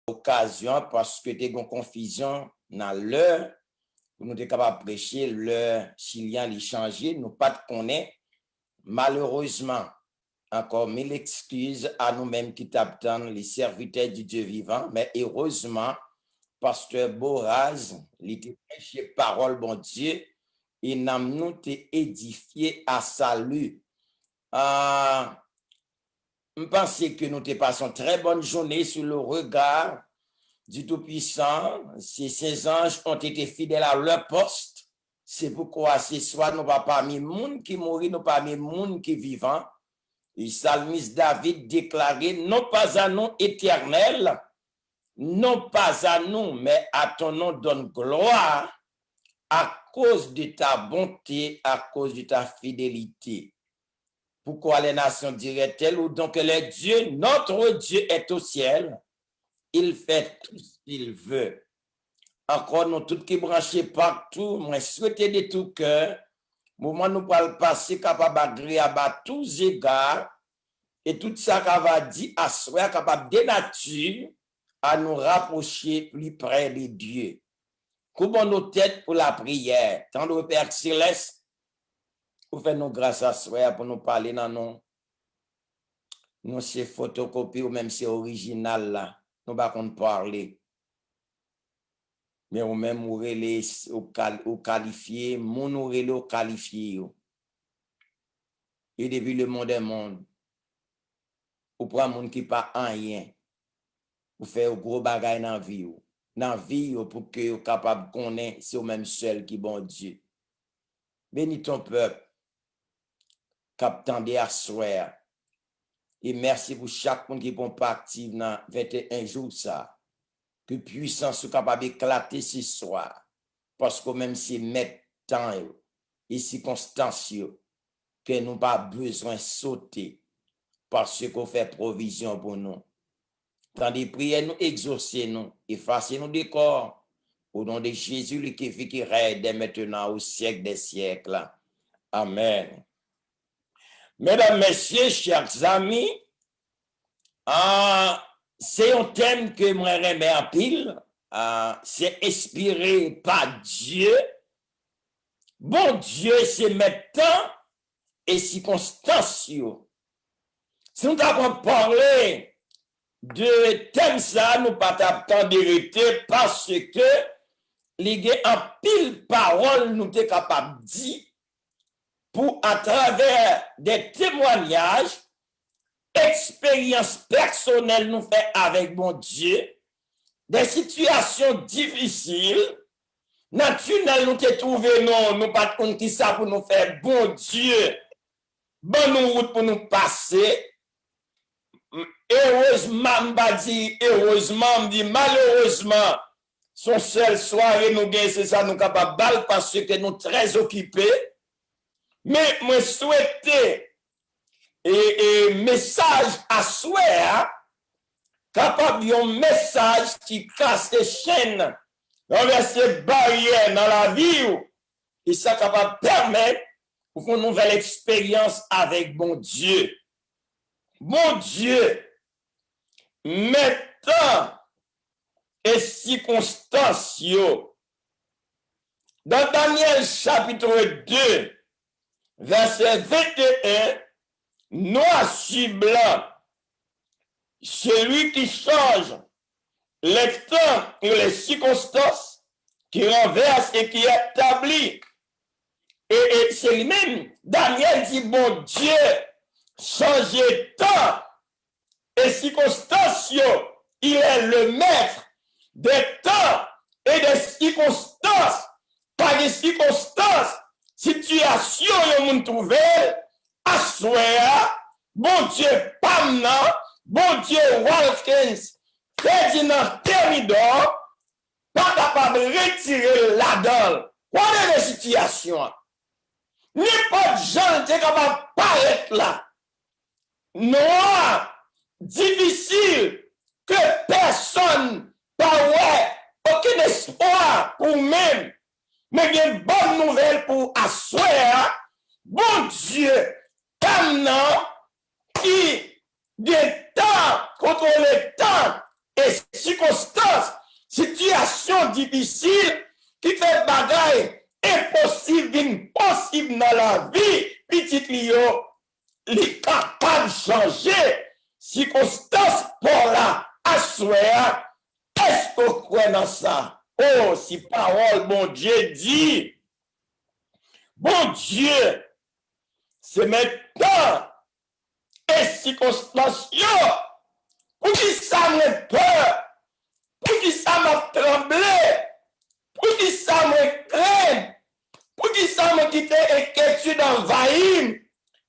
occasion parce que tu as une confusion dans l'heure pour nous être capable de prêcher, l'heure chilien les changer, nous pas de connaître. Malheureusement, encore mille excuses à nous-mêmes qui t'attendent, les serviteurs du Dieu vivant, mais heureusement, Pasteur Boraz, il était prêché parole, bon Dieu, et nous t'es édifié à salut. Je pense que nous te passons très bonne journée sous le regard du Tout-Puissant. Ces anges ont été fidèles à leur poste. C'est pourquoi ce soir, nous pas parmi monde qui mourit, nous parmi monde qui vivant. Et psalmiste David déclarait, non pas à nous éternel, non pas à nous, mais à ton nom donne gloire à cause de ta bonté, à cause de ta fidélité. Pourquoi les nations diraient-elles, ou donc le Dieu, notre Dieu est au ciel, il fait tout ce qu'il veut. Encore nous tous qui branchés partout, moi souhaiter de tout cœur, moment nous pour le passer capable agréer à tous égards, et tout ça qu'on va dire à soi, capable de nature, à nous rapprocher plus près de Dieu. Coupons nos têtes pour la prière. Tant de Père Céleste, vous faites nous grâce à soi pour nous parler dans nous c'est photocopie ou même c'est original là. Nous pas qu'on parler. Mais ou même ou relé ou qualifié, mon ou relé ou qualifié. Et depuis le monde est monde, ou pour un monde qui pas rien, ou faire gros bagay dans vie ou. Dans vie pour que vous capable de connaître c'est au même seul qui bon Dieu. Bénis ton peuple, captant à soir. Et merci pour chaque monde qui prend partie dans 21 jours ça. Que puissance soit capable d'éclater ce soir. Parce que même si mettre temps et circonstances que nous pas besoin de sauter parce qu'on fait provision pour nous. Tandis prières nous exaucer nous, effacer nous des corps. Au nom de Jésus, le qui vit qui règne dès maintenant au siècle des siècles. Amen. Mesdames, Messieurs, chers amis, c'est un thème que moi remets en pile. C'est inspiré par Dieu. Bon Dieu, c'est maintenant et circonstances. Si nous avons parlé de thème ça, nous pas tant d'hériter parce que les en pile parole nous sommes capables de dire pour à travers des témoignages, expériences personnelles nous fait avec mon Dieu, des situations difficiles, naturelles nous te trouvé non, nous pas de qui ça pour nous faire bon Dieu, bonne route pour nous passer. Heureusement, heureusement, malheureusement, son seul soirée nous gagne, c'est ça, nous capables parce que nous très occupés. Mais moi souhaiter et message à souhait, capable un message qui casse les chaînes, renverse les barrières dans la vie, et ça capable permettre pour une nouvelle expérience avec bon Dieu. Bon Dieu, maintenant et circonstances, dans Daniel chapitre 2, verset 21, noir sur blanc, celui qui change les temps et les circonstances, qui renverse et qui établit. Et c'est lui-même, Daniel dit, bon Dieu, changer temps et circonstances, il est le maître des temps et des circonstances, pas des circonstances, situation que vous trouvez, à soi, bon Dieu, Pamna, bon Dieu, Walkins, Ferdinand Thermidor, pas capable de retirer là-dedans. Quoi est la situation? N'importe gens qui est capable de paraître là. Noir, difficile, que personne pas aucun espoir pour même. Mais il y a une bonne nouvelle pour asseoir, bon Dieu, maintenant, qui des temps contre le temps et circonstances difficile, qui fait bagaille impossible, possible dans la vie, petit Lio, il est capable de changer. Circonstance pour la assoir. Est-ce que vous croyez dans ça? Oh, si parole, bon Dieu dit, bon Dieu, c'est maintenant, et circonstance, pour qui ça me peur, pour qui ça m'a tremblé, pour qui ça me craint, pour qui ça m'a quitté inquiétude envahie,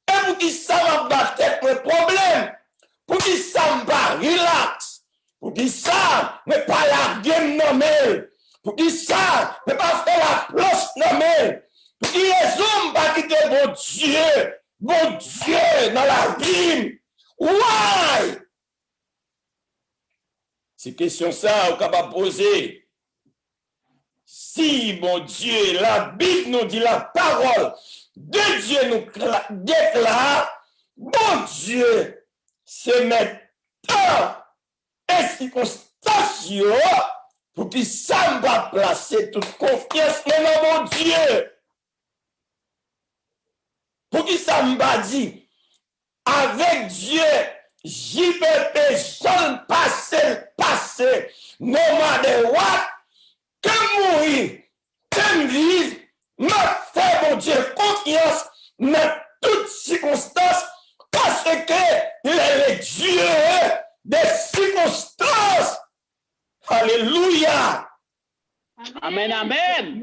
et pour qui ça m'a battu mes problèmes, pour qui ça m'a relax, pour qui ça me pas la game nommée, pour qui ça me pas faire la place nommée, pour qui les hommes pas quitter bon Dieu dans la vie. Why? C'est question ça, on est capable de poser. Si, bon Dieu, la Bible nous dit la parole de Dieu nous déclare, bon Dieu, c'est maintenant et circonstance pour qu'il s'en va placer toute confiance dans mon Dieu. Pour qu'il s'en va dire, avec Dieu, JPP, j'en passé, no matter what, que mourir, que vivre, m'a fait, mon Dieu, confiance dans toutes circonstances, parce que il est le Dieu des circonstances. Alléluia. Amen, amen.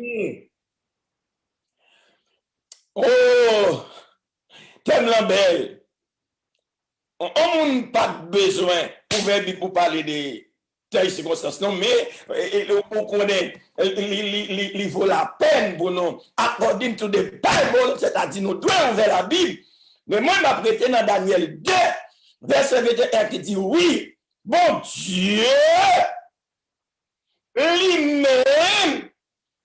Oh, t'aimes la belle. On n'a pas besoin pour parler de telles circonstances, non, mais on connaît, il vaut la peine pour nous, according to the Bible, c'est-à-dire nous devons ouvrir la Bible. Mais moi, je prêté dans Daniel 2, verset 21, qui dit oui, bon Dieu, lui-même,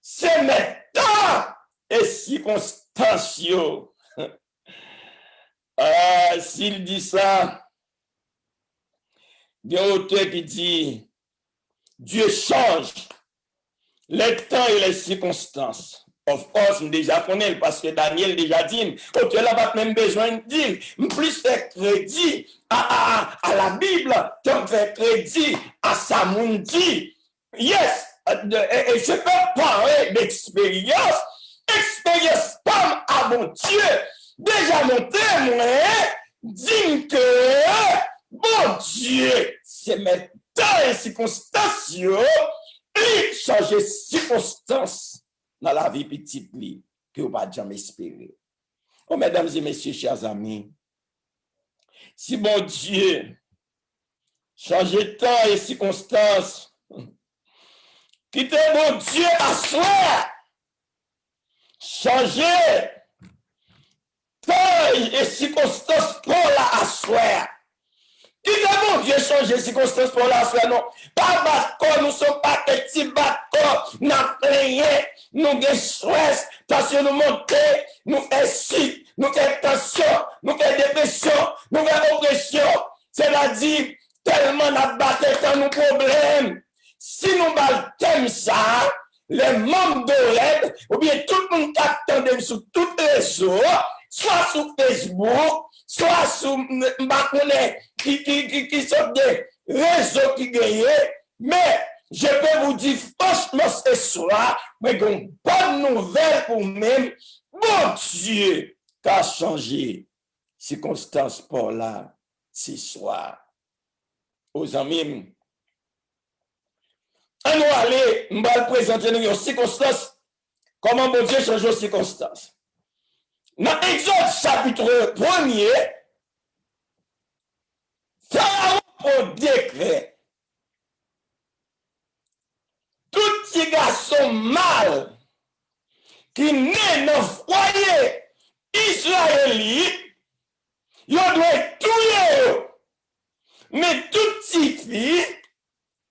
c'est maintenant et circonstances. S'il dit ça, il y a un auteur qui dit Dieu change les temps et les circonstances. Of course, nous déjà connaissons parce que Daniel déjà dit, auteur n'a pas même besoin de dire, plus fait crédit à la Bible, qu'on fait crédit à Samundi. Yes, et je peux parler d'expérience, expérience pas à mon Dieu. Déjà mon témoin dit que, bon Dieu, c'est maintenant les circonstances, il change les circonstances dans la vie petite que vous ne pouvez jamais espérer. Oh, mesdames et messieurs, chers amis, si bon Dieu change le temps et circonstances, quittez mon Dieu à soi, changer et circonstances pour la asseoir. Qui est mon Dieu changer les circonstances pour la asseoir? Non. Pas battre, nous ne sommes pas des petits bateaux, nous avons nous avons stress, tension nous monter, nous faisons chi, nous faisons tension, nous faisons dépression, nous faisons oppression. C'est-à-dire, tellement nous battons dans nos problèmes. Si nous battons ça, les membres de l'aide, ou bien tout le monde qui attend sur tous les réseaux, soit sur Facebook, soit sur qui sont des réseaux qui gagnent, mais je peux vous dire franchement ce soir, mais une bonne nouvelle pour même, mon Dieu, qui a changé circonstances pour là ce soir. Aux amis, on va aller, on va présenter nos circonstances, comment mon Dieu change les circonstances. Dans Exode chapitre 1er, Pharaon pour décret. Tout petit garçon mâle qui naît dans le foyer israélite, il doit être tué. Mais toute petite fille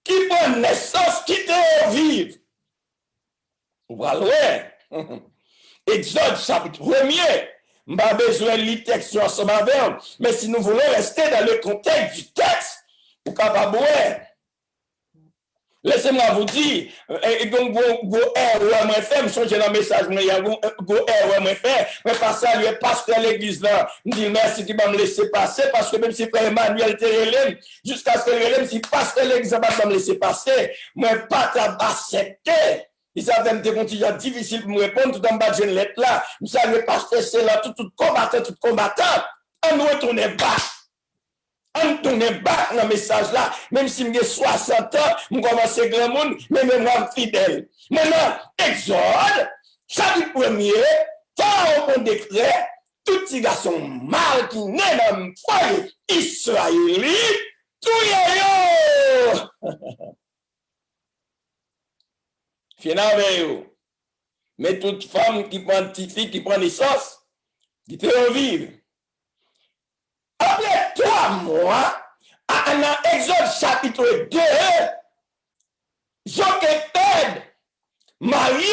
qui prend naissance, qui te vive. Vous voyez? Exode chapitre 1er. Je n'ai pas besoin de lire texte ensemble avec vous. Mais si nous voulons rester dans le contexte du texte, pour capable Laissez-moi vous dire, donc, go erreur, moi, fait, me changer dans le message, moi, il y a go erreur, moi, fait, mais pas ça, lui, pasteur l'église là, me dit merci qui va me laisser passer, parce que même si frère Emmanuel te relève, jusqu'à ce que le relève, si pasteur l'église va me laisser passer, moi, pas accepter. Il savait me continuer difficile pour me répondre, tout en bas de une lettre là, me salue pasteur, c'est là, tout combattant, on ne retourne pas. On tourne back dans le message là, même si j'ai 60 ans, je commence à grand monde, mais même moi fidèle. Maintenant, Exode, chapitre 1er, par un bon décret, tout petit garçon mal qui naît dans le foyer israélite, tout yo! Finalement, mais toute femme qui prend petite fille, qui prend naissance, qui peut en vivre. Après 3 mois, dans Exode chapitre 2, Jochebed, marié,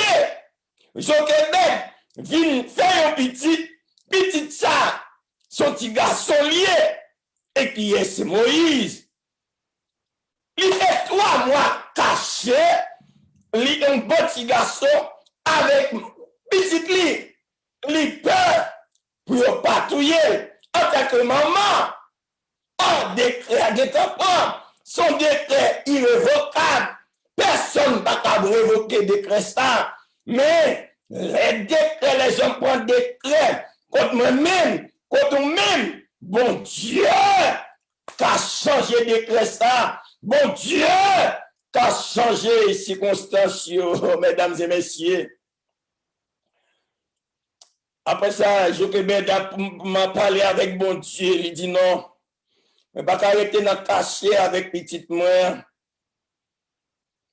Jochebed, vient faire un petit ça, son petit garçon lié, et qui est c'est Moïse. Il fait 3 mois caché, il est un bon petit garçon avec petit lit, il peur pour patrouiller. En tant que maman, un décret de temps, son décret irrévocable. Personne ne va révoquer le décret ça. Mais les décrets, les gens prennent des décrets contre moi-même, contre nous-mêmes. Bon Dieu, qui a changé le décret ça. Bon Dieu, qui a changé les circonstances, mesdames et messieurs. Après ça, Jochebed m'a parlé avec bon Dieu. Il dit non, je ne vais pas arrêter dans caché avec petite moi.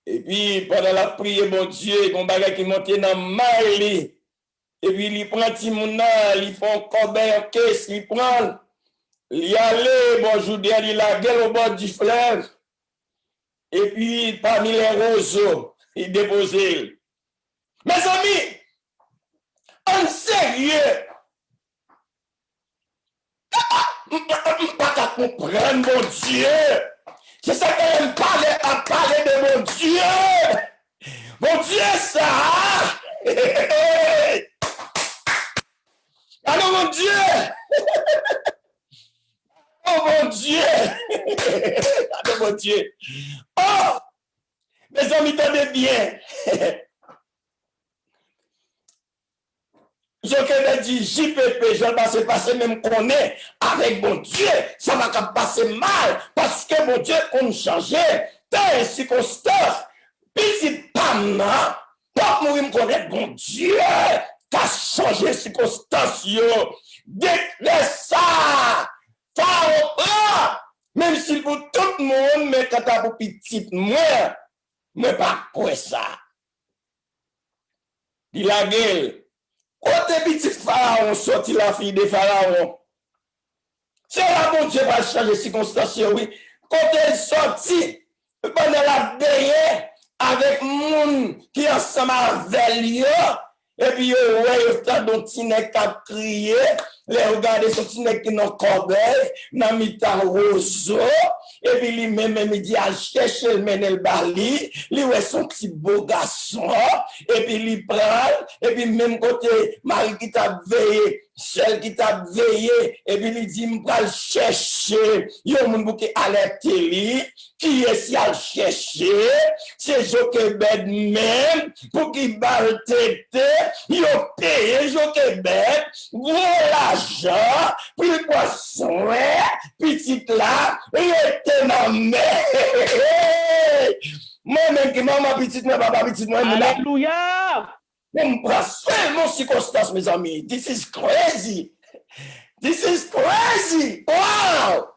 Et puis, pendant la prière, bon Dieu, il y a un bagage qui monte dans maille. Et puis, il prend Timouna, il fait un corbeil en caisse, il prend. Il y allait, bonjour, il la gueule au bord du fleuve. Et puis, parmi les roseaux, il déposait. Mes amis, en sérieux, pas comprendre mon Dieu. C'est ça qu'elle parle à parler de mon Dieu. Mon Dieu, ça. Allô, mon Dieu. Oh, mon Dieu. Allô, mon Dieu. Oh, mes amis, tenez bien. Je dit JPP, je vais passer même qu'on est avec mon Dieu, ça va passer mal, parce que mon Dieu, on change, dans les circonstances, petit pam, pas mourir me connaître mon Dieu, qui a changé les circonstances, déclare ça, même si pour tout le monde, mais quand t'as pour petit, moi, pas quoi ça. Il a gueule. Quand petit pharaon sorti la fille de pharaon, c'est là mon Dieu va changer les circonstances, oui. Quand elle sorti, pendant la dernière, avec moun qui ensemble avec lui, et puis ouais, il y a un petit nec qui crié, les regarder son petit nec qui n'a corbeille, dans mi-temps roseau, et puis lui-même, il dit à chercher le menel bali, lui ouais son petit beau garçon, et puis il prend, et puis même côté, Marie qui t'a veillé, celle qui t'a veillé, et puis il dit, m'pral le chercher, yon moun bouke alerte li, qui est si à le chercher, c'est Jochebed même, pour qu'il balle tête, yon paye Jochebed, gros l'argent, puis le poisson, petit là, il était dans mer. Moi-même, qui maman petite, moi, papa petite, moi, Alléluia! on me prend seulement circonstance, mes amis. This is crazy. This is crazy. Wow!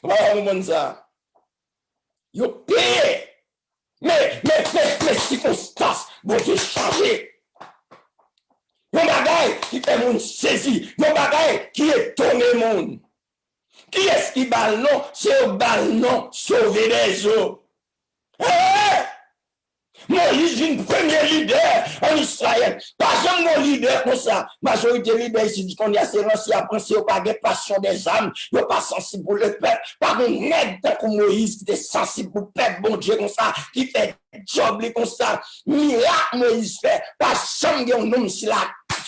Wow, mon ça. Yo payé. Mais, circonstances, bon Dieu, changé. Yon bagay qui fait moun saisi. Yon bagay qui est tourné moun. Qui est-ce qui bat non? C'est au bal non, sauver les eaux. Moïse une premier leader en Israël. Pas jamais mon leader comme ça. Majorité leader ici dit qu'on y a ces ranciers à penser au pas de passion des âmes, il n'est pas sensible pour le peuple. Pas de nègre comme Moïse qui était sensible pour le peuple, bon Dieu comme ça, qui fait job comme ça. Miracle Moïse fait. Pas jamais un homme sur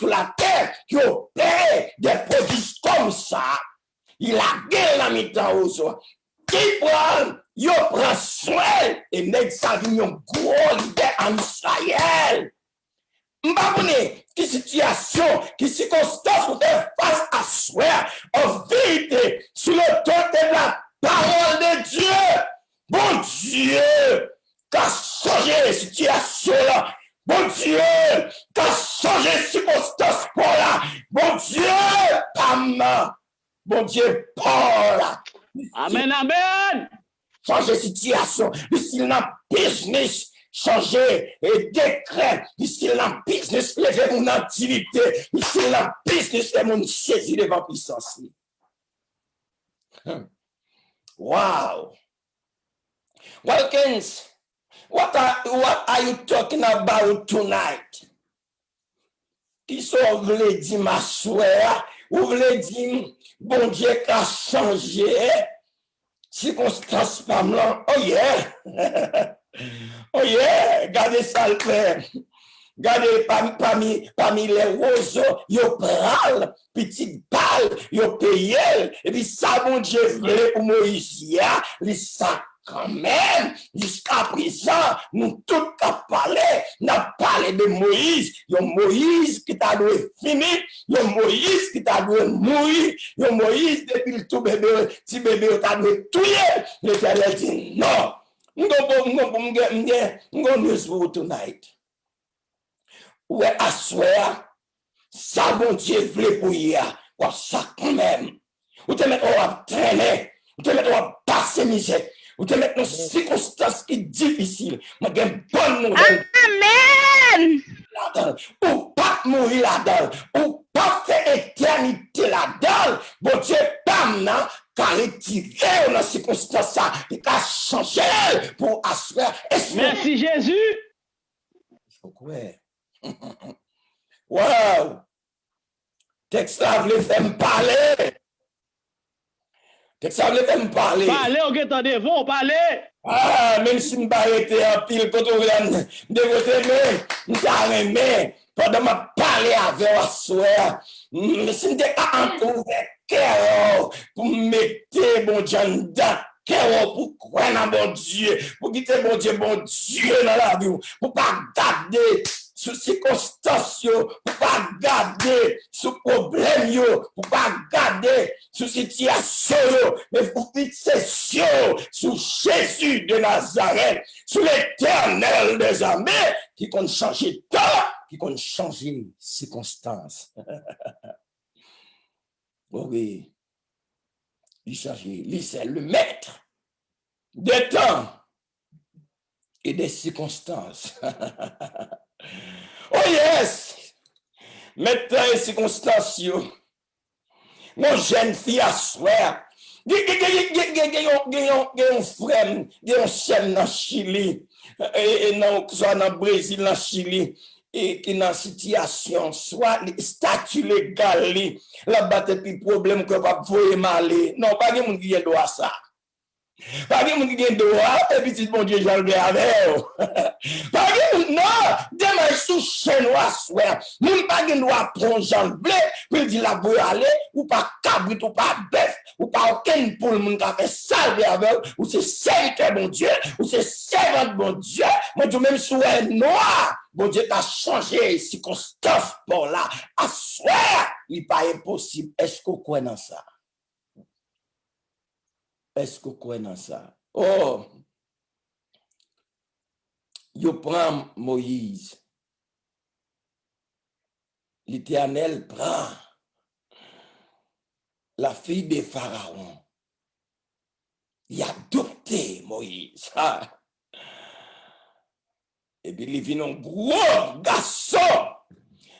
la terre qui opère des prodiges comme ça. Il a gagné la mi-temps aux autres. Qui prend, il prend soin et nèg sa vie un gros leader en Israël. M'abonne, qui situation, qui circonstance pour faire face à soi, en vérité, sur le temps de la parole de Dieu. Bon Dieu, qu'a changé la situation là. Bon Dieu, qu'a changé la circonstance pour là. Bon Dieu, Pam. Bon Dieu, Paul. Amen, amen. Changer situation, le style dans business, changer et décret, le style dans business, lever mon activité, le style dans business, et mon saisi devant puissance. Wow. Wilkins, what are you talking about tonight? Qui sont voulez dire ma soeur, ou voulez dire bon Dieu qui a changé circonstance pas blanc. Oh yeah. Oh yeah, gardez ça le fait. Gardez parmi les roseaux, yo pral, petite balle, yo payé, et puis ça bon Dieu voulait pour Moïse, les ça quand même, jusqu'à présent, nous tous qu'à parler, n'a parlé de Moïse, yon Moïse qui t'a dû finir, yon Moïse qui t'a dû mourir, yon Moïse depuis le tout bébé, petit bébé t'a dû tuer, l'Éternel dit non, m'gon news for tonight. Ouais, à soir, ça bon Dieu voulait pour hier, quoi ça quand même, ou te mettre à traîner, ou te mettre à passer misère. Ou te mettre dans une circonstance qui est difficile. Mais il y a une bonne nouvelle. Amen. Ou pas mourir là-dedans. Ou pas faire éternité là-dedans. Bon Dieu, pam, nan, car retirer dans cette circonstance, il a changé pour assurer. Merci Jésus. Pourquoi? Wow. Texte là, vous voulez faire me parler. Ça veut me parler. Parlez, on est en devant, parlez. Ah, même si je ne pas été en pile, quand on vient de votre main, pendant que je parler avec vous, soeur, si je n'étais pas entouré cœur pour mettre bon Dieu dans cœur, pour croire dans bon Dieu, pour quitter bon Dieu dans la vie, pour pas garder sous circonstances, pour pas garder sous problème, pour pas garder sous situation, mais pour fixer sur Jésus de Nazareth, sur l'Éternel des armées, qui compte changer temps, qui compte changer circonstances. Oh oui, il changer, lui c'est le maître des temps et des circonstances. Oh yes! Maintenant, les circonstances, mon jeune fille à soir, un frère, un chien dans Chili, et soit dans Brésil, dans Chili, et qui dans situation, soit statut légal, là-bas, puis problème que pas voyer mal. Non, pas de monde qui a droit à ça. Pas de monde qui a droit, et puis si bon Dieu, j'en le avec. Pas de monde, non, demain, sous chinois, soit, moun pas de droit prendre Jean le blé, puis dire la boue aller, ou pas cabrit, ou pas bœuf, ou pas aucun poule, moun qui a fait salver avec, ou c'est serviteur bon Dieu, ou c'est servante bon Dieu, moi, tout même sous un noir, bon Dieu t'a changé, circonstance pour là, à soir, il n'est pas impossible. Est-ce qu'on croit dans ça? Est-ce qu'on croit dans ça? Oh! Yo prend Moïse. L'Éternel prend la fille de Pharaon. Il a adopté Moïse. Et puis il vient un gros garçon.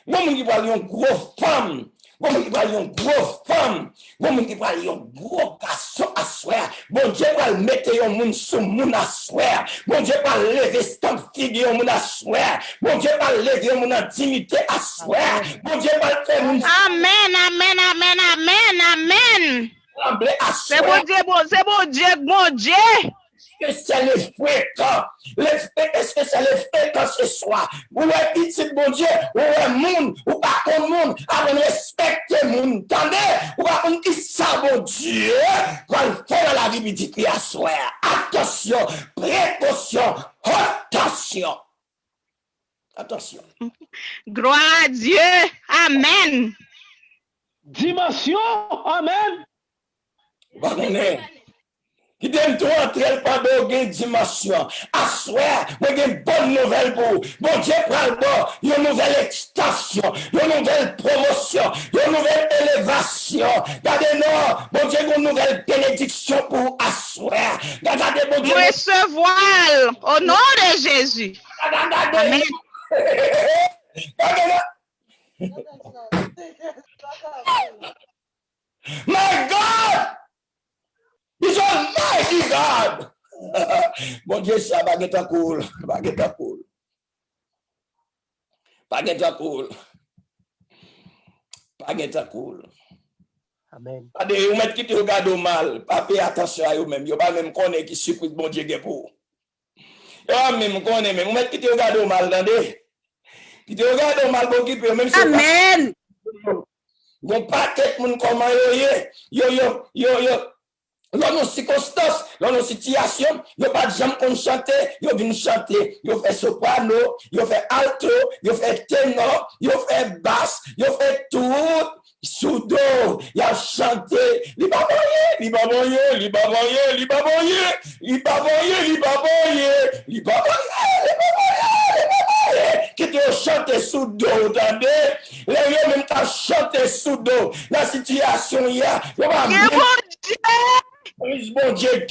Moi, je vois une grosse femme. Bon monde qui parle une grosse femme, bon monde qui parle un gros garçon à soir. Bon Dieu va mettre un monde sur monde à soir. Bon Dieu va lever cette figure un monde à soir. Bon Dieu va lever un monde en dignité à soir. Bon Dieu va faire un Amen, amen, amen, amen, amen. trembler à C'est soir. bon Dieu, c'est bon Dieu, bon Dieu. Est-ce que ça les fréquent? Est-ce que ça les fréquent ce soir? Ou est petit bon Dieu, ou est monde, ou pas comme monde, avant de respecter monde. Attendez, ou pas comme qui ça bon Dieu, va le faire dans la vie petit à soir. Attention, précaution, attention. Attention. Gloire à Dieu. Amen. Dimension. Amen. Pardonnez. Qui t'aime tout entrer par de dimension. À soir, moi j'ai une bonne nouvelle pour vous. Bon Dieu prend le bon, une nouvelle extension, une nouvelle promotion, une nouvelle élévation. Regardez-nous, bon Dieu, une nouvelle bénédiction pour asseoir. Regardez, bon Dieu. Recevoir au nom de Jésus. Amen. My God! He's Almighty God! Bon Dieu, ça baguette cool. Baguette cool. Baguette cool. Baguette cool. Amen. Allez, vous mettez qui te regarde mal. Pas faire attention à vous-même. Vous pas même connaître qui surprise bon Dieu pour. Vous même connaît même. Vous mettez qui te regarde mal, attendez. Qui te regarde mal pour qui peut même si Amen. bon paquet moun comment yo dans nos circonstances, dans nos situations, yo pas de gens qu'on chante, yo vient chanter, yo fait soprano, yo fait alto, yo fait ténor, yo fait basse, yo fait tout soudo, il a chanté, li baboye, qui te chante soudo, attendez, les yo même t'a chanté soudo, la situation y a, yo va bon Dieu,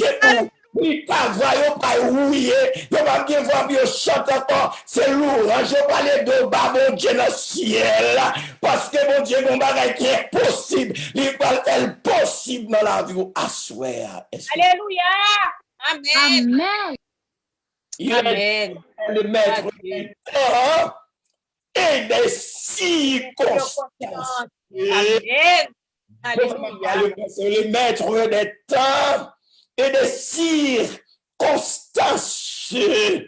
oui, pas voyons pas ouiller, yo va bien voir bien chante encore, c'est lourd, je parle de bas bon Dieu dans le ciel, parce que bon Dieu, mon bagage qui est possible, il va faire possible dans la vie, à soir. Alléluia. Amen. Amen. Il est le maître du temps et des circonstances. Amen. Alléluia. Le maître des temps et des circonstances. Amen.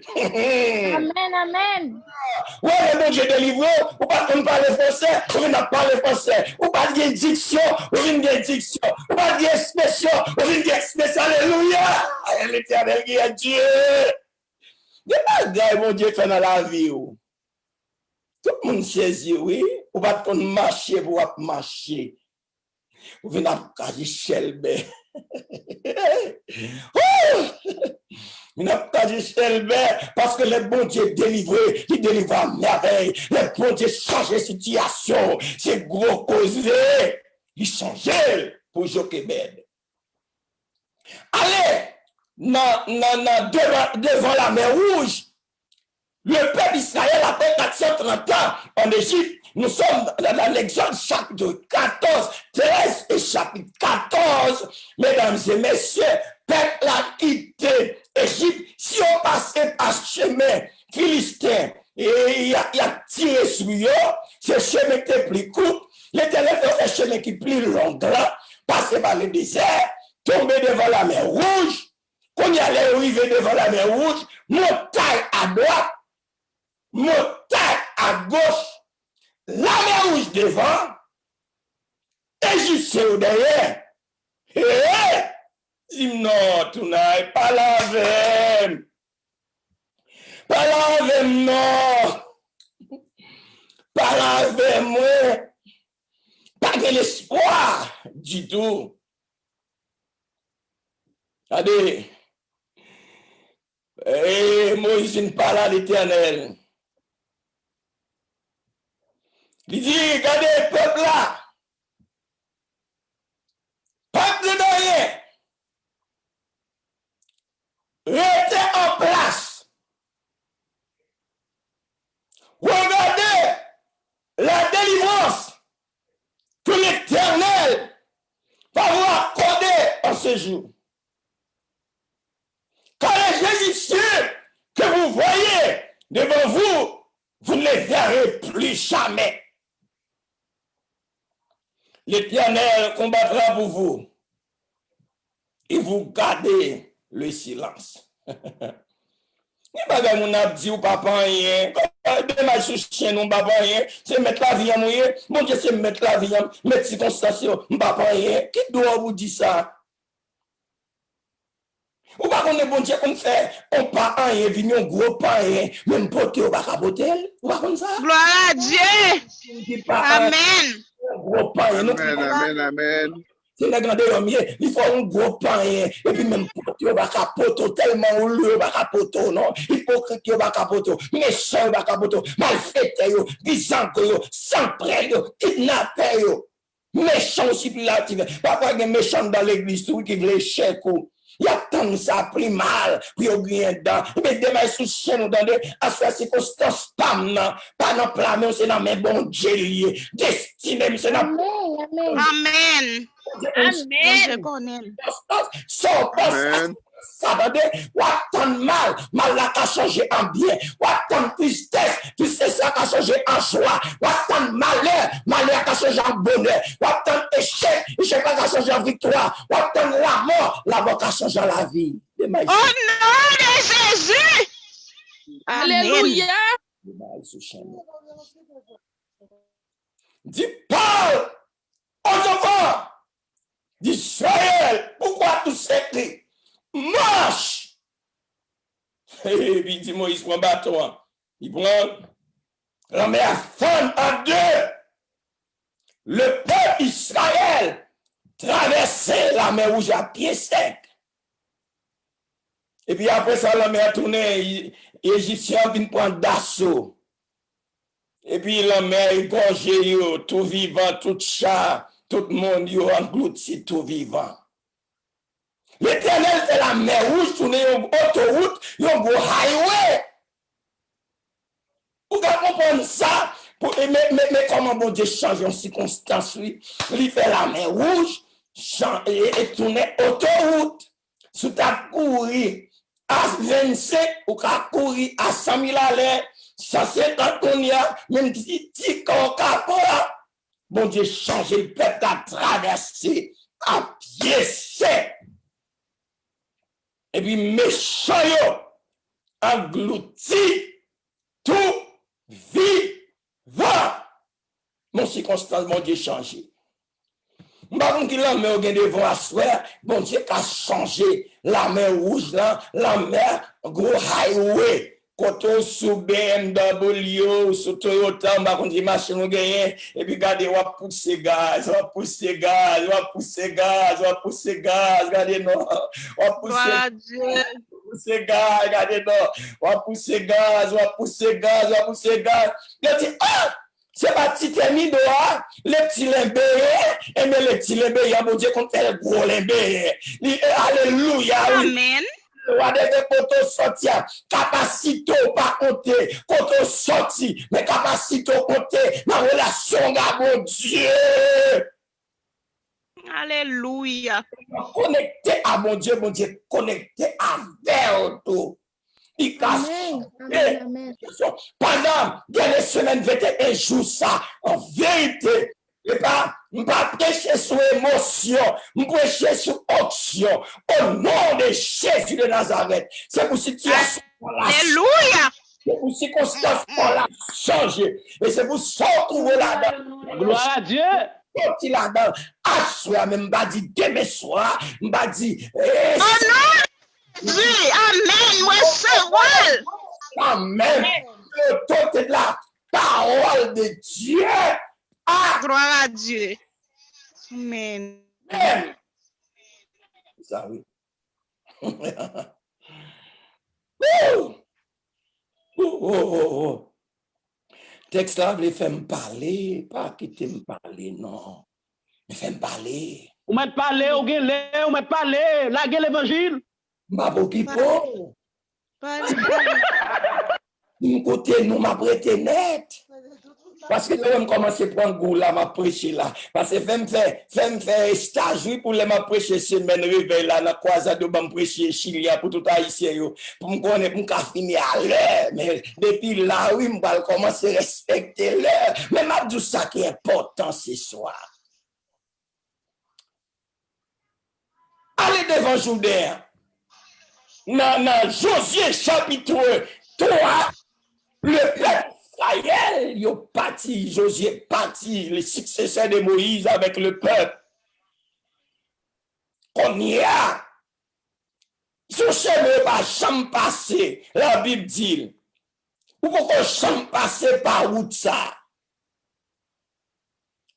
Amen. Ouais, bon Dieu délivré, ou pas qu'on parle français, ou on n'a pas le français, ou pas de diction, ou une diction, ou pas de expression, ou une expression, alléluia, l'éternel qui est Dieu. Il y a pas de mon Dieu fait dans la vie. Tout le monde saisit, oui, ou pas qu'on marcher pour marcher. Ou venez à caser Shelbe. Il n'a pas dit parce que le bon Dieu délivré, il délivre à merveille. Le bon Dieu change la situation. C'est gros causé. Il change pour Jochebed. Allez, devant la mer Rouge, le peuple d'Israël après 430 ans en Égypte. Nous sommes dans l'Exode chapitre 14, 13 et chapitre 14. Mesdames et messieurs, peuple a quitté Égypte. Si on passait par chemin philistin et il a tiré sur eux, ce chemin était plus court. L'Éternel fait un chemin qui est plus long, passer par le désert, tomber devant la mer Rouge. Quand il allait arriver devant la mer Rouge, montagne à droite, montagne à gauche, la mer Rouge devant, Égyptien au derrière. Dis non, tu n'as pas lavé. Pas lavé, non. Pas lavé, moi. Pas de l'espoir du tout. Allez. Moïse ne parle à l'Éternel. Il dit, regardez le peuple là. Peuple de rien. Restez en place. Regardez la délivrance que ce jour. Quand les Égyptiens que vous voyez devant vous, vous ne les verrez plus jamais. L'Éternel combattra pour vous et vous gardez le silence. Il n'y a pas de dit ou papa rien. Demain, sous chien, non, papa rien. C'est mettre la vie à mouiller. Mon Dieu, c'est mettre la vie à mettre circonstances, papa rien. Qui doit vous dire ça? Ou pas qu'on est bon Dieu comme fait, on pas rien, vient un gros pas rien, même poté ou pas capotel. Ou pas comme ça? Gloire à Dieu. Amen. Gros pas rien. Amen, amen. C'est la grande homme, il faut un gros pain, et puis même poté, ou pas capoto, tellement ou le, pas capoto, non? Hypocrite, ou pas capoto, méchant, ou pas capoto, malfaiteur, bizarre, sans près, kidnappé, méchant aussi, puis là, papa, il y a méchant dans l'église, tout qui veut chèque, il y a tant que ça a pris mal, puis il y a dedans. Mais demain, sous chaîne, nous donnons à ce circonstance, pas dans plan, mais c'est dans mes bons Dieu, destiné, c'est dans. Amen. Amen. Je connais. Amen. Watan mal la a changé en bien. Watan tristesse a changé en joie. Watan malheur a changé en bonheur. Watan échec a changé en victoire. Watan la mort a changé en la vie. Au nom de Jésus. Alléluia. Dis Paul aux enfants d'Israël, pourquoi tout s'écrit? Marche! Et puis dit Moïse prend bâton. Il prend la mer fond en deux. Le peuple Israël traversait la mer Rouge à pied sec. Et puis après ça, la mer tournait, les Égyptiens viennent prendre d'assaut. Et puis la mer égorgée, tout vivant, tout chat, tout le monde englouti, tout vivant. L'Éternel fait la mer Rouge, tourner une autoroute, un gros highway. Vous pouvez comprendre ça? Mais comment bon Dieu change en circonstance, lui? Il fait la mer Rouge et tourner autoroute. Si tu as couru à 25 ou tu as couru à 100 000 à l'heure, 150 tonnes, même si tu as bon Dieu change le peuple à traverser à pied sec. Et puis, méchant, englouti, tout vivant. Mon circonstance, mon Dieu, changé. Par qui la mer devant à soir, bon Dieu, a changé la mer rouge, là, la mer, gros highway. Quand on sous BMW, sous Toyota, on va dire machine on gagne, et puis regardez, on va pousser gaz, regardez non, on va pousser gaz, regardez non, on va pousser gaz. Il dit, ah, c'est pas petit ami dehors, les petits limbés, et mais les petits limbés, il y a mon Dieu qu'on fait le gros limbé. Alléluia. Amen. Quand on sorti, capacité pas compter, quand on sorti, mais capacité compter, ma relation avec mon Dieu. Alléluia. Connecté à mon Dieu, connecté avec tout. Pendant des semaines, 21 jours, ça, en vérité, et pas prêcher sur émotion, prêcher sur action, au nom de Jésus de Nazareth. C'est pour situation. Alléluia. C'est pour circonstance qu'on l'a changé. Et c'est pour ça qu'on trouve là-dedans. Gloire à Dieu. Petit là-dedans, à soi, même m'a dit demain soir, m'a dit. Oh non! Oui, amen. Moi, c'est vrai. Amen. Le temps de la parole de Dieu. Ah, gloire à Dieu. Amen. Amen. Ça oui. Texte là, il fait me parler, pas quitter me parler, non. Il fait me parler. Ou m'être parlé, ou m'être parlé, laguer l'évangile. Ma bokipo. Mon côté, nous m'a prêté net. Parce que je commence à prendre goût là, m'a prêché là. Parce que fais me faire stage pour les m'a prêcher semaine réveil là, dans croisade de m'a prêcher Chilien pour tout haïtien yo. Pour me connaître, pour me finir à l'heure. Mais depuis là, oui, je vais commencer à respecter l'heure. Mais m'a dit ça qui est important ce soir. Allez devant Jourdain. Dans Josué chapitre 3, le peuple Israël, il parti, Josué parti, le successeur de Moïse avec le peuple. On y a. Son chemin pas jamais passé, la Bible dit. Ou pourquoi jamais passé par route ça?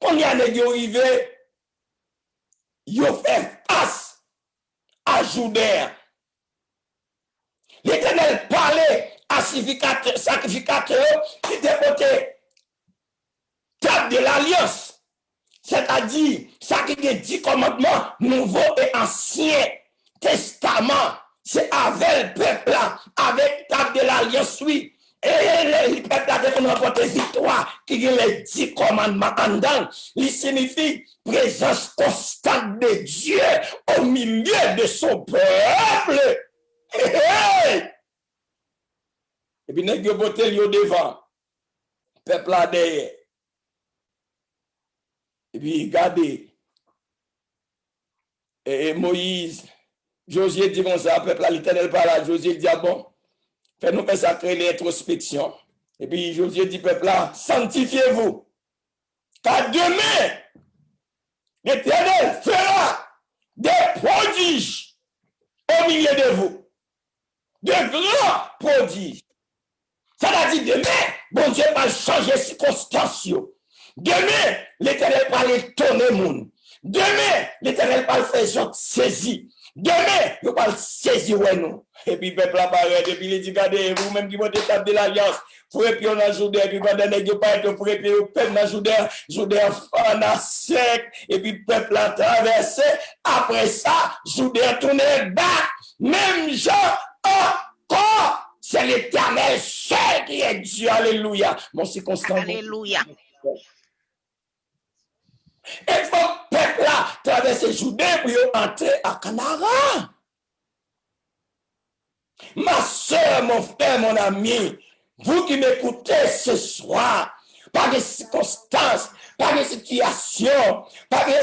Quand il y a des arrivés, ils fait face à Jourdain. L'Éternel parlait à sacrificateur qui était côté table de l'alliance. C'est-à-dire, ça qui est 10 commandements, nouveau et ancien testament. C'est avec le peuple là, avec table de l'alliance, oui. Et le peuple là, qui remporte victoire, qui a les 10 commandements en dedans, il signifie présence constante de Dieu au milieu de son peuple. Hey! Et puis, nous avons voté devant. Peuple là derrière. Et puis, regardez. Et Moïse, Josué dit comme ça, peuple là, l'Éternel parle à Josué, il dit, ah bon, fais-nous faire sacrer l'introspection. Et puis, Josué dit, peuple là, sanctifiez-vous. Car demain, l'Éternel fera des prodiges au milieu de vous. De grands prodiges. C'est-à-dire demain, bon Dieu va changer les circonstances. Demain, l'Éternel va les tourner monde. Demain, l'Éternel va faire saisir. Demain, il va saisir nous. Et puis, peuple apparaît, et puis il dit, regardez, vous-même qui votez table de l'alliance, vous et puis on a Jourdain, et puis pendant que vous parlez, vous et puis vous peuple dans Jourdain fan sec, et puis peuple a traversé. Après ça, Jourdain tourne bas, même gens, encore, c'est l'Éternel seul qui est Dieu. Alléluia. Mon circonstance. Alléluia. Et il faut que le peuple là traverser Jourdain pour entrer à Canara. Ma soeur, mon frère, mon ami, vous qui m'écoutez ce soir, par des circonstances, par des situations, par des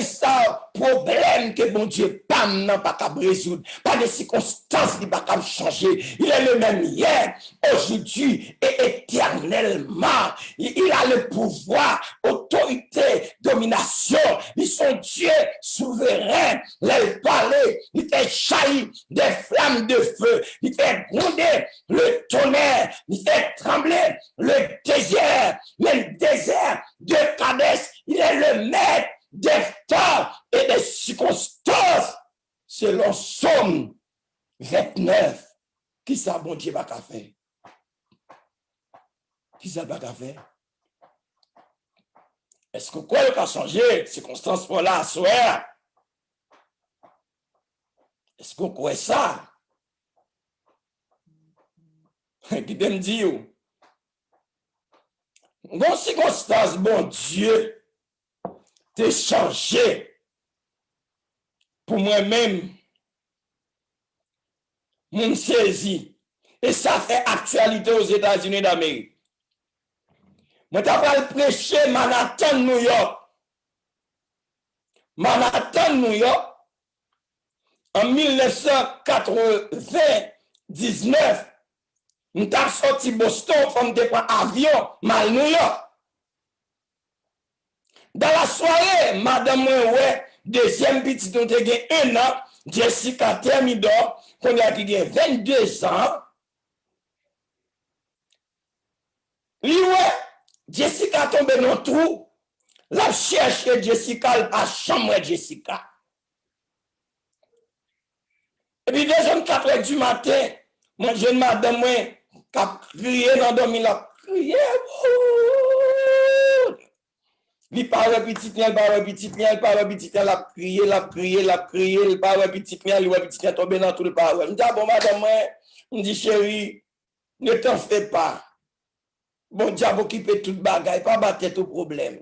problèmes que mon Dieu n'a pas qu'à résoudre, par des circonstances qui n'a pas qu'à changer. Il est le même hier, aujourd'hui et éternellement. Il a le pouvoir, autorité, domination. Ils sont Dieu souverain. Les palais, il fait jaillir des flammes de feu. Il fait gronder le tonnerre. Il fait trembler le désert. Le désert de Kadès, il est le maître des temps et des circonstances. Selon Somme 29, qui ça bon Dieu va faire? Qui ça va faire? Est-ce que quoi va changer? Circonstances pour là, soir. Est-ce qu'on croit ça? Qui t'aime dire? Bon circonstance, bon Dieu, t'es changé pour moi-même, mon saisi. Et ça fait actualité aux États-Unis d'Amérique. Moi, t'as pas prêché Manhattan, New York. Manhattan, New York, en 1999, nous avons sorti Boston, on te prend avion, mal New York. Dans la soirée, madame, ouais, deuxième petite, nous avons 1 an, Jessica Thermidor, qu'on a qui 22 ans. Lui, ouais, Jessica tombe dans le trou, la cherche Jessica, la chambre Jessica. Et puis, 2h04 du matin, mon jeune madame, ouais, qui a crié dans le dormi, la crié. Il parle petit bien, il parle petit bien, il parle petit bien, la crié, il parle petit bien, il petit bien tombé dans tout le parole. Je dis, bon, madame, je dis, chérie, ne t'en fais pas. bon Dieu a occupé toute bagaille, pas battre tout problème.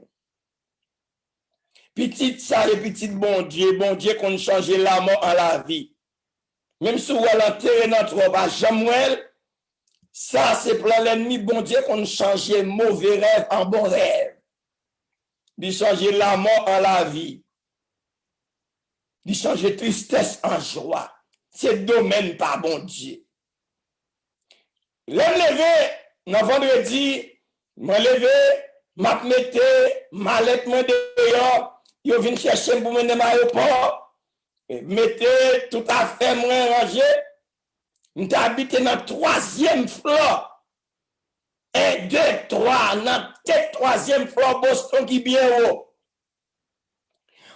Petite ça et petite bon Dieu qu'on change la mort en la vie. Même si vous allez enterrer notre robe, Samuel, ça c'est pour l'ennemi, bon Dieu qu'on change mauvais rêve en bon rêve. De changer la mort en la vie. De changer tristesse en joie. C'est domaine par bon Dieu. L'homme levé, dans vendredi, m'a levé, m'a mette, m'a lettre moi dehors, yo vinn chercher pour mener à l'aéroport, mettez tout à fait moi rangé, m'ta habité dans 3e floor. 1, 2, 3, dans 3e floor Boston qui bien haut.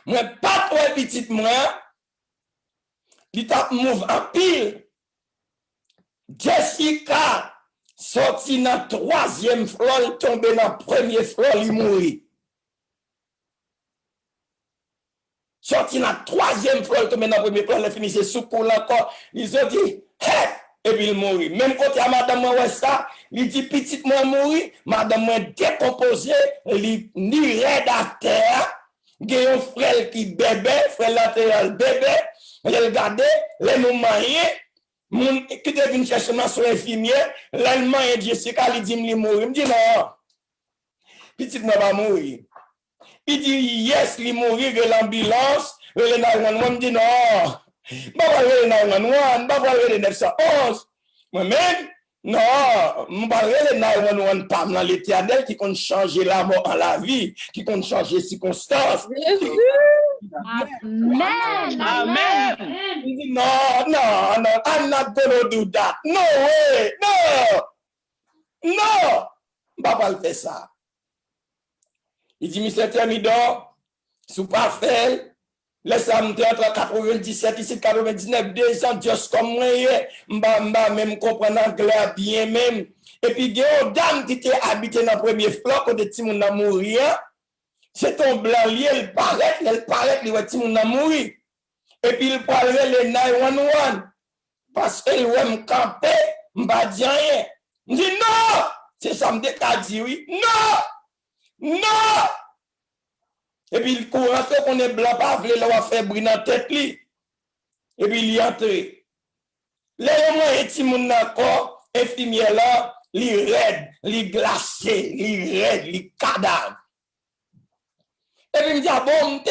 Moi pas trop petite moi, li t'a move en pile. Jessica sorti dans 3e floor, tombé dans 1er floor, li mouri. Sorti dans 3e floor, tombé dans 1er floor, il finissait sous coule encore. Ils ont dit, hey! Et puis il mourit. Même côté à madame moi ça, il dit petite moi mourir, madame moi décomposé, il ni raide à terre. Il y a un frère qui bébé, frère latéral bébé, il regarde, les nous mariés. Mon qui devine chercher dans son infirmier, l'allemand et Jessica lui dit il mourir. Il me dit non. Petite moi va mourir. Il dit yes, il mourir de l'ambulance, le 911 me dit non. Pas le 911, pas le 911. Moi-même non, je parle de 911 pas dans l'éternel qui compte changer la mort en la vie, qui compte changer les circonstances. Amen. Amen. Il dit non, I'm not gonna do that. No way, no, je pas le faire ça. Il dit, Monsieur Thermidor, sous pas fait, laissez-moi entre 97 ici, 99, 2 ans, juste comme moi, m'ba même comprendre anglais bien même. Et puis, il y a une dame qui était habitée dans le premier floor, quand le petit monde a mouru, c'est un blanc lié, il paraît, il va petit monde a mouru. Et puis, il parle le 911, parce qu'il va me camper, m'ba dire rien. Il dit, non, c'est ça, m'déca dit oui, non! Et puis il court rentrer qu'on est blanc, pas vle là faire bruit dans tête li. Et puis il y entre. Là moi et ti moun encore infirmière là, li raide, li glacé, li raide, li cadavre. Et puis il me dit ah bon, m'te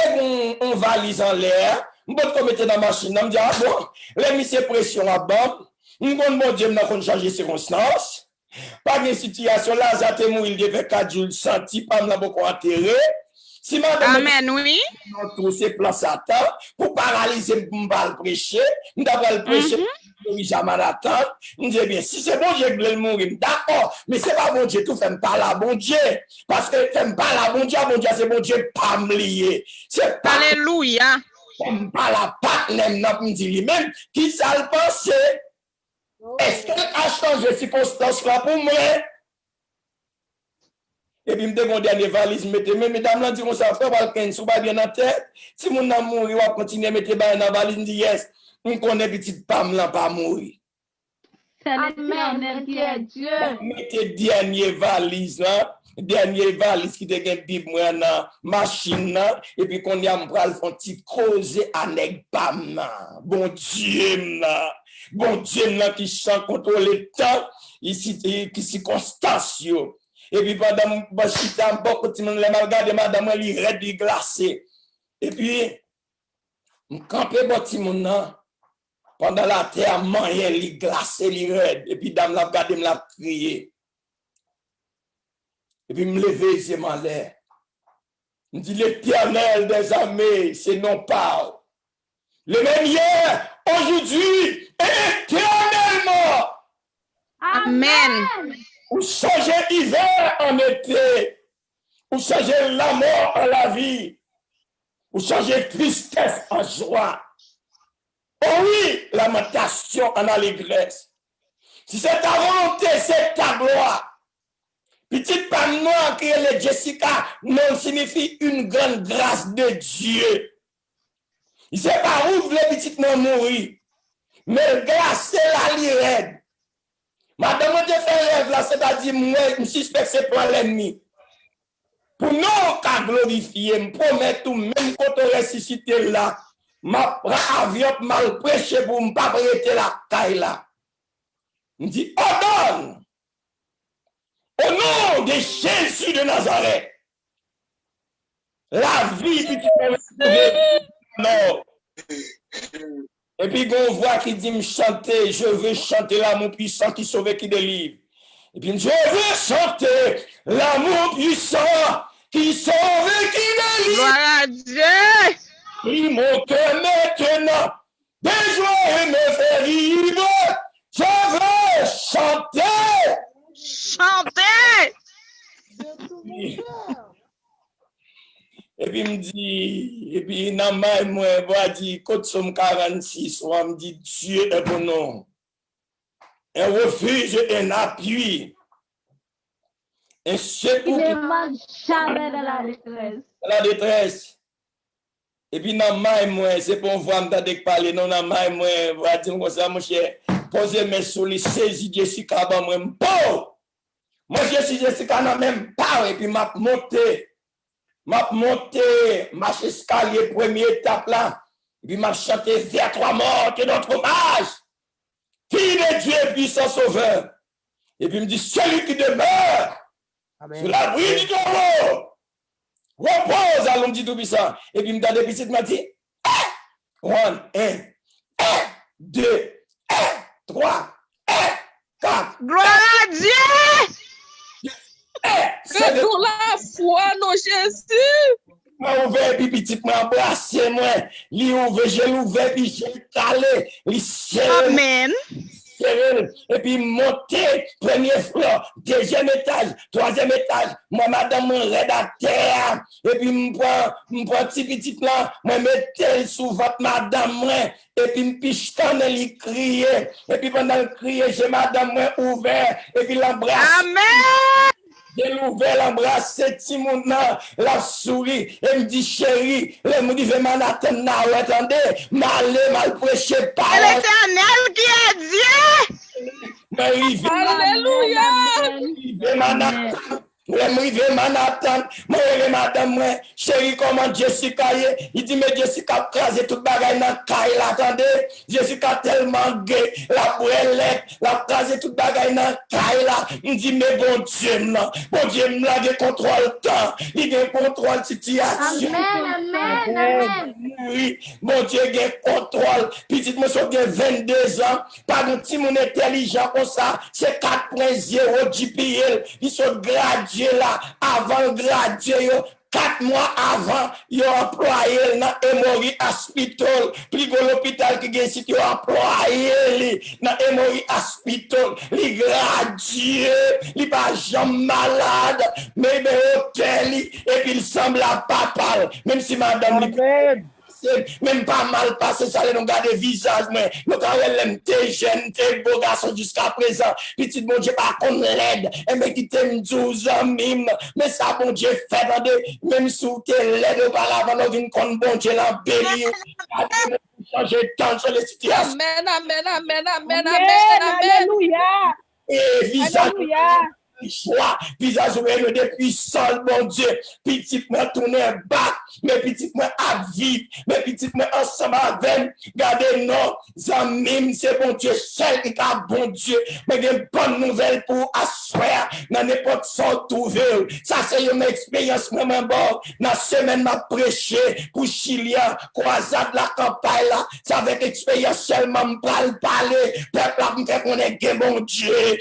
on valise en l'air, m'bot ko mette dans machine, me dit ah bon, les mise pression à bord, m'gon bon Dieu n'a kon changer circonstances. Pas de situation là, ça te mourir il devait 4 jours senti pas n'a beaucoup enterré. Si madame Amen, oui. tous ces plans Satan pour paralyser pour me prêcher, nous devons le prêcher pour jamais attendre. Nous disons bien si c'est bon Dieu qui veut mourir, d'accord, mais c'est pas bon Dieu tout fait pas la bon Dieu parce que fait pas la bon Dieu c'est bon Dieu pas me lier. C'est pas Alléluia. pas la partenaire n'a me dit lui-même qui ça le penser. Est-ce qu'elle a changé de circonstance là pour moi? Et puis, je me dis, mon dernier valise, mais mesdames, là, dit, on s'en fait, quelqu'un, si vous pas bien en tête, si mon a mouru, on va continuer à mettre dans la valise, dit, yes, on connaît petite femme là, pas mourir. Amen. Dieu. Mettez dernier valise, là, dernier valise qui te gagne Bible, moi, dans machine, là, et puis qu'on y a, on va le faire petit creuser avec bam, là. Bon Dieu, là. Bon Dieu, là, qui sent contrôler le temps, ici, qui circonstance, yo. Et puis pendant que je suis beaucoup de monde les regarder madame elle raide glacé. Et puis me camper petit monde pendant la terre moyen li glacé li raide et puis dame la regarder me la crier. Et puis me lever c'est en l'air. Me dit l'Éternel des armées c'est non parle. Le même hier, aujourd'hui et éternellement. Amen. Ou changer l'hiver en été, ou changer la mort en la vie, ou changer tristesse en joie. Oh oui, lamentation en allégresse. Si c'est ta volonté, c'est ta gloire. Petite femme noire qui est Jessica, non signifie une grande grâce de Dieu. Il ne sait pas où le petit non mourir, mais grâce c'est la lirette. Madame, je fais rêve là, c'est-à-dire, moi, je suspecte c'est pour l'ennemi. Pour nous, qu'à glorifier, me promettre tout, même quand on ressuscité là, ma prend avion mal prêché pour ne pas prêter la caille là. Me dit, ordonne, au nom de Jésus de Nazareth, la vie que tu peux retrouver. Non. Et puis, on voit qui dit me chanter, je veux chanter l'amour puissant qui sauve et qui délivre. Et puis, je veux chanter l'amour puissant qui sauve et qui délivre. Gloire à Dieu. Prie mon cœur maintenant, de joie et me faire vivre. Je veux chanter. Chantez. Et puis, il me dit, et puis, dans ma moi, il dit, Côte Somme 46, on me dit, Dieu est bon nom. Un refuge et un appui. Un secours qui jamais dans la détresse. la détresse. Et puis, dans ma moi, c'est pour voir me parler, non, dans ma moi, va dire comme ça, mon cher, posez mes sous les saisies Jessica, ben, moi, bon. Moi, je suis Jessica, non, même pas, et puis, m'a monté, marche escalier, première étape là, et puis m'a chanté vers trois morts, que notre hommage, fille de Dieu, puissant sauveur. Et puis, il me dit, celui qui demeure sur l'abri du tombeau, repose à l'homme du Tout-Puissant. Et puis, il me donne des petites, il m'a dit, 1, 2, 3, 4. Gloire à Dieu. C'est pour la foi, non, Jésus. Moi ouvert puis petit moi embrasser moi, li ouvert, j'ai ouvert puis j'ai calé, li serré. Amen. Et puis monter, premier floor, deuxième étage, troisième étage, moi madame mon rédacteur, et puis m'prend petit plan, moi mettais sous votre madame moi, et puis m'piche quand elle criait, et puis pendant le crier, j'ai madame moi ouvert, et puis l'embrasse. Amen. J'ai ouvert l'embrasse, petit monde la souris, et me dit chérie, le me dit vraiment attendre, attendez, mal prêcher par C'est l'Éternel qui est Dieu. Alléluia. Madame, chérie, comment Jessica est? Il dit, mais Jessica crasé toute bagaille dans caille là, attendez. Jessica tellement gay, la brûlette, la crasé toute bagaille dans caille là. Il dit, mais bon Dieu, non. Bon Dieu, là, il contrôle temps. Il contrôle situation. Amen. Oui, mon Dieu, il contrôle. Petit monsieur qui a 22 ans, pas de petit monde intelligent comme ça, c'est 4.0 GPL. Ils sont gradués là, avant gradué, 4 mois avant, ils ont employé dans Emory Hospital. Puis l'hôpital qui est ici, ils ont employé dans Emory Hospital. Ils gradué, ils pas jamais malade, mais ils hôtel, et puis ils semblent à papa. Même si madame, même pas mal passé, ça nous garder visage, mais nous quand elle t'es jeune, t'es beau garçon jusqu'à présent, petit bon Dieu pas qu'on l'aide, et mais qui t'aime 12 ans mime, mais ça bon Dieu fait, même sous t'es l'aide auparavant, nous vînes qu'on bon Dieu l'embellir, changer de temps sur les situations. Amen. Alléluia. Et visage. Alléluia. Choix, visage ouvert depuis sol, mon Dieu. Petit moi tourner bas, mais petit moi à vivre, mais petit moi ensemble avec. Gardez nos amis, c'est bon Dieu seul qui a bon Dieu. Mais des bonnes nouvelles pour asseoir dans n'importe son trouver. Ça c'est une expérience vraiment bon. Dans la semaine m'a prêché pour Chilien, croisade la campagne là. Ça avec expérience seulement parler. Peuple là me fait qu'on est bon Dieu,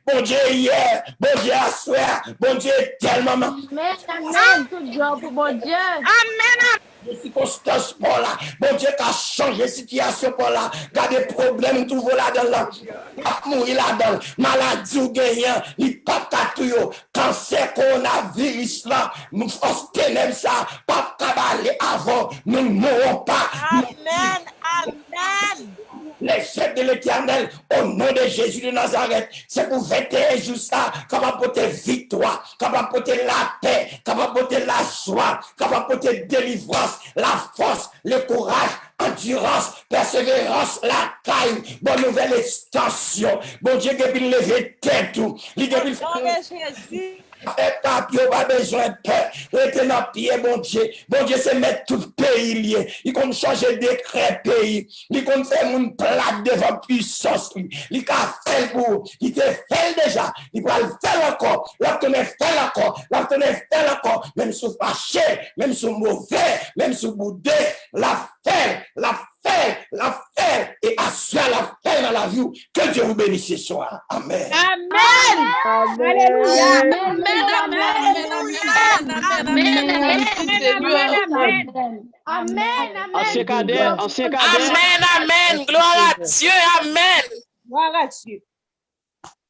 bon Dieu hier, bon Dieu à soir, bon Dieu tellement. Amen. Tout job pour bon Dieu. Amen. Les circonstances pour là, bon Dieu qui a changé la situation pour là, gardez problème tout là-dedans là, pas mourir là-dedans, maladie ou gagnant, les papas tout, cancer, coronavirus là, nous force ténèbres ça, pas cabaler avant, nous ne mourrons pas. Amen. Amen. les chefs de l'Éternel, au nom de Jésus de Nazareth. C'est pour 21 jours ça, capable de porter victoire, capable de porter la paix, capable de porter la joie, capable de porter délivrance, la force, le courage, endurance, persévérance, la caille, bonne nouvelle extension. Bon Dieu, depuis lever tête tout, depuis fait papier, pas besoin de peur. Restez dans le pied, bon Dieu. Bon Dieu, c'est mettre tout le pays lié. Il compte changer décret pays. Il compte faire une plaque devant puissance. Il a fait pour. Il te fait déjà. Il va le faire encore. La tenir fait encore. La tenir fait encore. Même sous fâché, même sous mauvais, même sous boudé. La fait, et assurer la paix dans la vie. Que Dieu vous bénisse ce soir. Amen. Amen. Alléluia. Amen. Ancien cadet. Amen. Gloire à Dieu. Amen. Gloire à Dieu.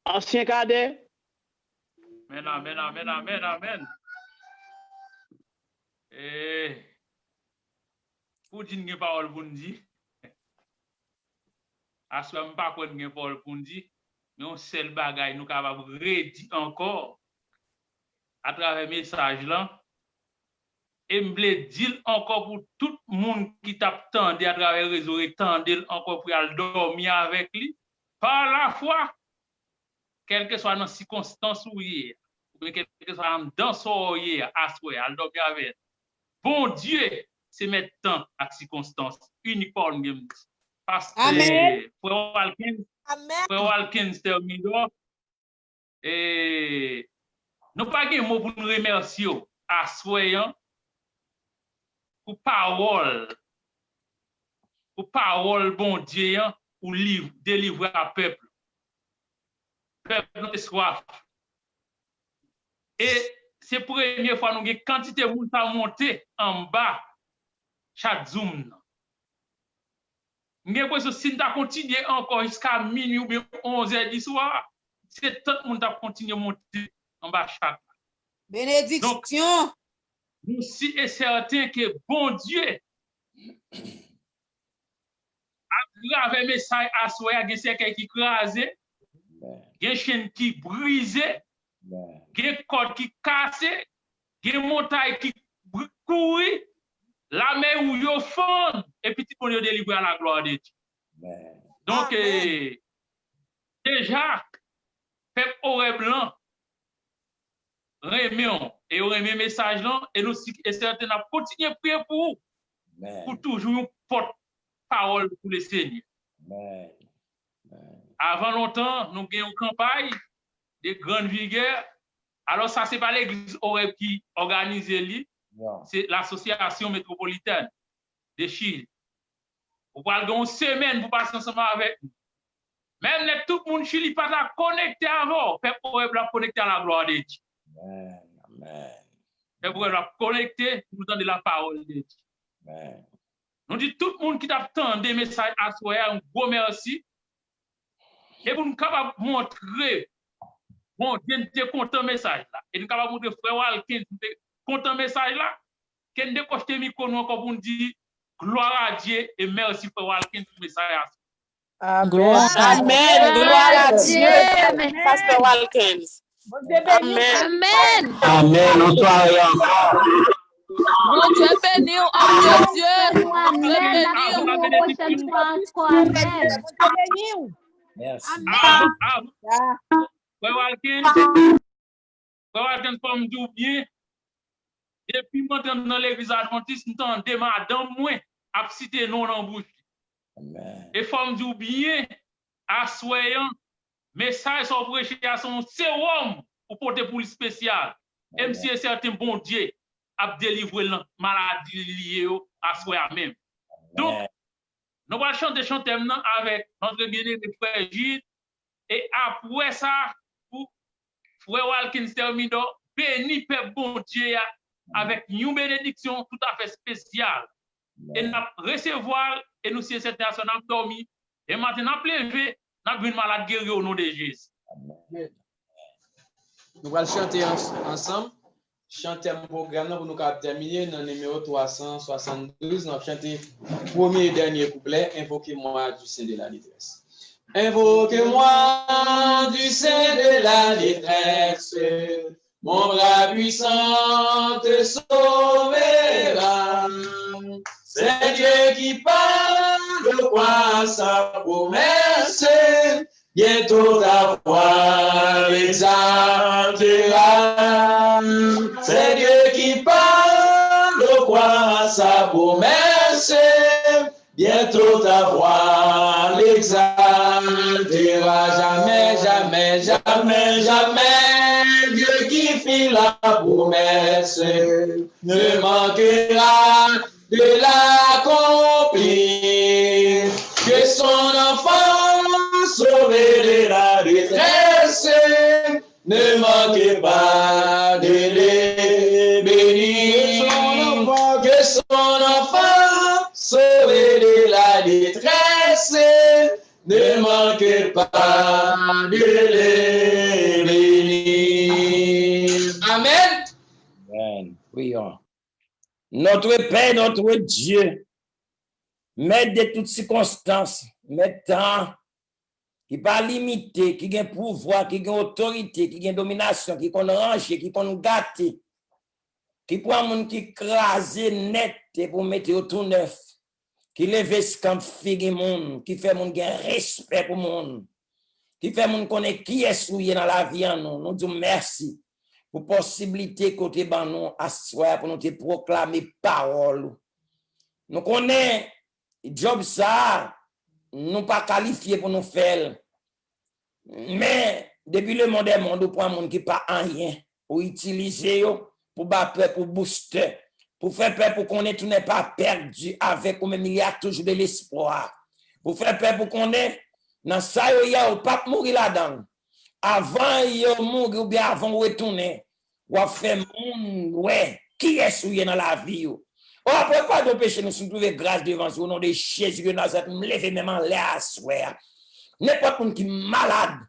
Ancien cadet. Amen. Pour dire une parole pour nous dire, à ce moment pas une parole pour nous dire, mais on seul bagaille nous capable redire encore à travers message là et me dire encore pour tout le monde qui t'attendait à travers le réseau et tendait encore pour aller dormir avec lui par la foi, quelle que soit dans circonstance où il est, quel que soit dans son hier à souhait à dormir avec. Bon Dieu, c'est mettre temps à circonstance uniquement parce que pour Walkins termine et nous pas de mot pour nous remercier à soyant pour parole bon Dieu pour délivrer à peuple de soif et c'est la première fois nous avons quantité de monde à monter en bas chaque zoom. Nous avons besoin si nous continuer encore jusqu'à minuit ou bien 11h du soir, c'est tout le monde qui continue à monter en bas chaque. Bénédiction. Donc, nous sommes certains que bon Dieu a gravé message à soi, il y a quelqu'un qui crasé, il y a une chaîne qui brisé, il y a une corde qui cassé, il y a une montagne qui couru. La main où yo fond et petit pour nous délivrer à la gloire de Dieu. Donc, déjà, peuple Oré Blanc, remercions et remercions message là et nous et certains continuer à prier pour toujours une porte-parole pour les Seigneurs. Avant longtemps, nous avons une campagne de grande vigueur. Alors, ça, ce n'est pas l'église Oré qui organise lui. C'est l'association métropolitaine de Chili. Vous parlez d'une semaine, vous passez ensemble avec nous. Même tout le monde Chili pas la connecté avant, peuple la connecté à la gloire de Dieu. Amen. Peuple la connecté pour nous donner la parole de Dieu. Amen. Nous disons tout le monde qui t'attend des messages à soi, un gros merci. Et pour nous capables de montrer, bon, Dieu te content message là. Et nous capables de montrer frère Walkins content message là, qu'elle ne coche micro nous encore pour nous dire gloire à Dieu et merci pour Walkins pour le message. Amen. Gloire à Dieu. Pasteur Walkins. Amen. Amen. Bonsoir. Bon Dieu béni, oh Dieu. Merci. Frère Walkins, pour me dire bien, depuis que je suis dans l'église adventiste, nous avons des madame moins à citer non en bouche. Et faut me dire bien, à soyant, message sont prêchés à son sérum pour porter pour le spécial. Même si certains bon Dieu a délivré la maladie liée à soi même. Donc, nous allons chanter avec notre bien-aimé frère Gilles. Et après ça, pour frère Walkins termine, béni peuple bon Dieu avec une bénédiction tout à fait spéciale. Et nous recevoir et nous sommes cette nation nous dormi et maintenant plevé nous avons une malade guérie au nom de Jésus. Nous allons chanter ensemble chanter un programme pour nous terminer dans le numéro 372. Nous chanter premier et dernier couplet, Invoquez-moi du sein de la détresse. Invoquez-moi du sein de la détresse, mon bras puissant te sauvera. C'est Dieu qui parle, de quoi sa promesse, bientôt ta voix l'exaltera. C'est Dieu qui parle, de quoi sa promesse, bientôt ta voix l'exaltera. Jamais, jamais, jamais, jamais, Dieu qui fit la promesse ne manquera de l'accomplir. Que son enfant sauvé de la détresse ne manque pas de les bénir. Que son enfant sauvé de la détresse ne manque pas de les bénir. Amen. Amen. Prions. Notre Père, notre Dieu, Maître de toutes circonstances, Maître qui pas limité, qui a pouvoir, qui a autorité, qui a domination, qui a rangé, qui a gâté, qui prend monde qui crase net pour mettre au tout neuf, qui lève ce camp figue monde, qui fait monde gain respect pour monde, qui fait monde connaît qui est souillé dans la vie en nous. Nous disons merci pour possibilité côté ban nous asseoir pour nous te proclamer parole. Nous connaît job ça nous pas qualifié pour nous faire. Mais depuis le monde nous prend monde qui pas en rien pour utiliser yo pour battre pour booster pour faire peur pour qu'on tout n'est pas perdu avec ou même il y a toujours de l'espoir. Pour faire peur pour qu'on est dans ça yo ya ou pas mourir là-dedans. Avant yo mourir ou bien avant retourner ou faire monde ouais qui est souillé dans la vie yo. Oh, après pas de péché nous sommes trouvés grâce devant vous au nom de Jésus de Nazareth me lever même en l'air à soir. N'importe qui qui malade,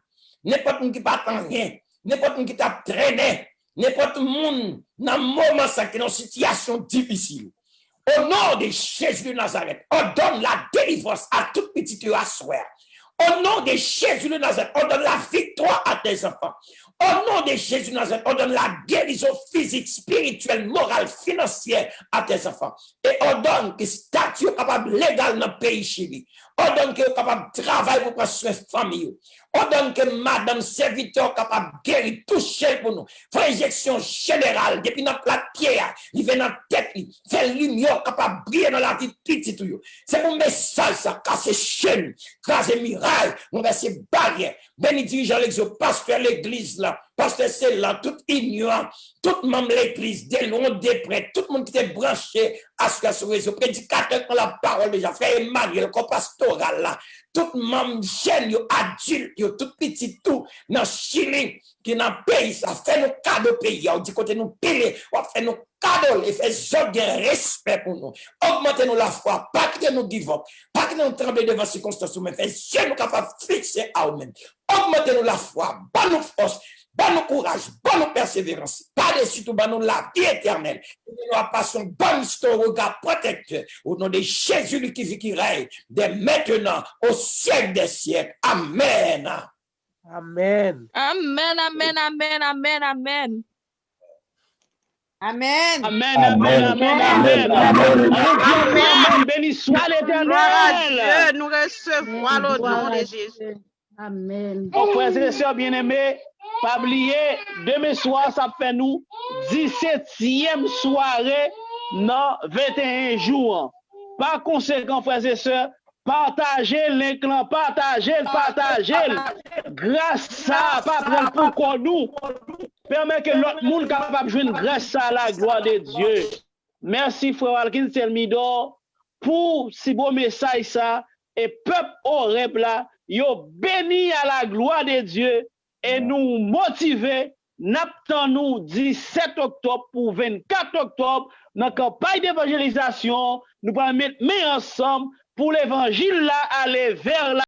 n'importe qui qui pas rien, n'importe qui t'a traîné, n'importe monde dans moment ça qui dans situation difficile. Au nom de Jésus de Nazareth, on donne la délivrance à toute petite à soir. Au nom de Jésus de Nazareth, on donne la victoire à tes enfants. Au nom de Jésus de Nazareth, on donne la guérison physique, spirituelle, morale, financière à tes enfants. Et on donne que statut capable légal dans le pays chéri. On donne que capable de travailler pour prendre soin de famille. On donne que madame serviteur capable de guérir, toucher pour nous. Faire injection générale, depuis notre la pierre, il vient dans la tête, faire lumière capable de briller dans la vie petite. C'est mon message, ça, casser chaîne, casser miraille, mon verset barrière. Béni dirigeant l'exo, pasteur l'église là, pasteur c'est là, tout ignorant, tout membre de l'église, des longs, des prêtres, tout le monde qui est branché à ce que ce réseau, prédicateur pour la parole déjà, frère Emmanuel, comme pastoral là, tout membre jeune, yo adulte, yo tout petit tout, dans Chili, qui dans le pays, ça fait nos cadeaux pays, on dit côté nous payer, on fait nos cadeaux, et fait zone de respect pour nous. Augmentez-nous la foi, pas que nous give up, pas que nous trembler devant ces circonstances, mais fait jeune nous capable fixer à nous-mêmes. Augmentez-nous la foi, bonne nous force, bonne nous courage, bonne nous persévérance, par-dessus tout, bonne nous la vie éternelle. Nous la passion, bonne histoire, regard protecteur, au nom de Jésus, lui qui vit, qui règne, dès maintenant, au siècle des siècles. Amen. Amen. Amen, amen, amen, amen, amen. Amen. Amen, amen, amen, amen. Amen. Béni soit l'Éternel. Nous recevons le nom de Jésus. Amen. Mon frères et sœurs bien-aimés, pas oublier, demain soir, ça fait nous 17e soirée dans 21 jours. Par conséquent, frères et sœurs, partagez l'écran, partagez. Grâce à pas pour nous, permet que l'autre monde capable de jouer grâce à la gloire de Dieu. Merci, frère Walkin Selmidor, pour si beau message ça, et peuple au là, yo béni à la gloire de Dieu et nous motiver. N'attendons nous 17 octobre pour 24 octobre dans la campagne d'évangélisation. Nous allons mettre ensemble pour l'évangile là aller vers la